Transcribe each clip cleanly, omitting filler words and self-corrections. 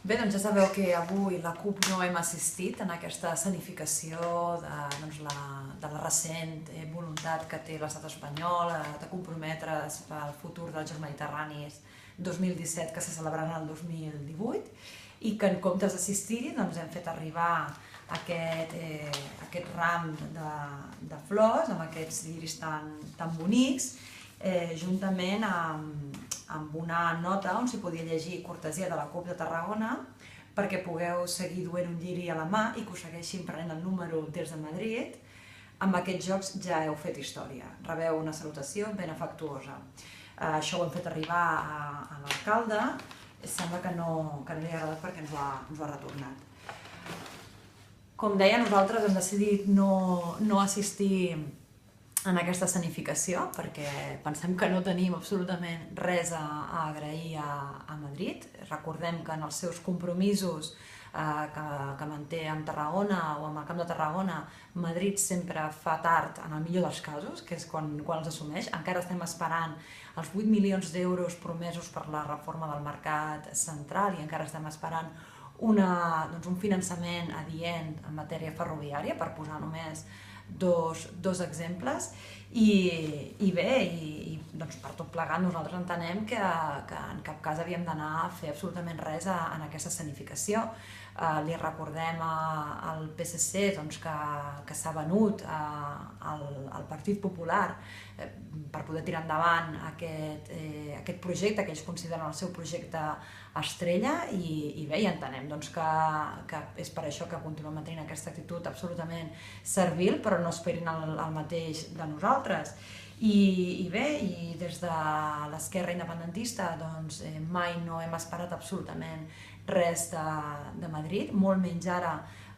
Bé, doncs ja sabeu que avui la CUP no hem assistit en aquesta escenificació de la recent voluntat que té l'estat espanyol de comprometre's pel futur dels Jocs Mediterranis 2017 que se celebraran el 2018 i que en comptes d'assistir-hi hem fet arribar aquest ram de flors amb aquests lliris tan bonics juntament amb una nota on s'hi podia llegir cortesia de la CUP de Tarragona perquè pugueu seguir duent un lliri a la mà i que us segueixin prenent el número des de Madrid. Amb aquests jocs ja heu fet història. Rebeu una salutació ben afectuosa. Això ho hem fet arribar a l'alcalde. Sembla que no li ha agradat perquè ens ho ha retornat. Com deia, nosaltres hem decidit no assistir en aquesta escenificació perquè pensem que no tenim absolutament res a agrair a Madrid. Recordem que en els seus compromisos que manté amb Tarragona o amb el Camp de Tarragona, Madrid sempre fa tard en el millor dels casos, que és quan els assumeix. Encara estem esperant els 8 milions d'euros promesos per la reforma del mercat central i encara estem esperant un finançament adient en matèria ferroviària, per posar només dos exemples. I bé, per tot plegat nosaltres entenem que en cap cas havíem d'anar a fer absolutament res en aquesta escenificació. Li recordem al PSC que s'ha venut al Partit Popular per poder tirar endavant aquest projecte que ells consideren el seu projecte estrella i bé, entenem que és per això que continuem mantenint aquesta actitud absolutament servil, però no esperin el mateix de nosaltres. I bé, des de l'esquerra independentista mai no hem esperat absolutament res de Madrid, molt menys ara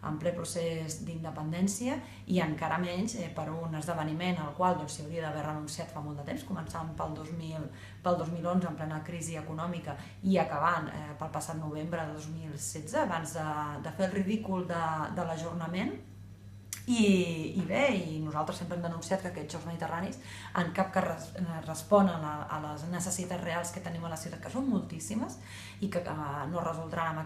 en ple procés d'independència i encara menys per un esdeveniment al qual s'hi hauria d'haver renunciat fa molt de temps, començant pel 2011 en plena crisi econòmica i acabant pel passat novembre de 2016 abans de fer el ridícul de l'ajornament. I bé, nosaltres sempre hem denunciat que aquests Jocs Mediterranis en cap cas responen a les necessitats reals que tenim a la ciutat, que són moltíssimes i que no es resoldran amb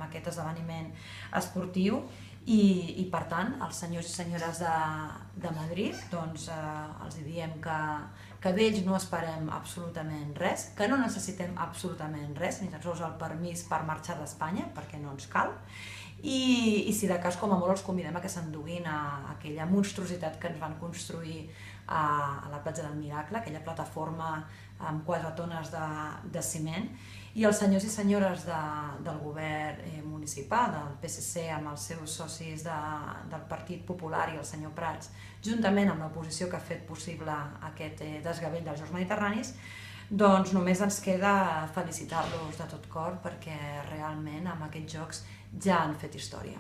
aquest esdeveniment esportiu. I per tant, als senyors i senyores de Madrid els diem que d'ells no esperem absolutament res, que no necessitem absolutament res, ni tan sols el permís per marxar d'Espanya, perquè no ens cal. I si de cas, com a molt, els convidem a que s'enduguin aquella monstruositat que ens van construir a la platja del Miracle, aquella plataforma amb 4 tones de ciment, i els senyors i senyores del govern municipal, del PSC, amb els seus socis del Partit Popular i el senyor Prats, juntament amb l'oposició que ha fet possible aquest desgavell dels Jocs Mediterranis, només ens queda felicitar-los de tot cor perquè realment amb aquests jocs ja han fet història.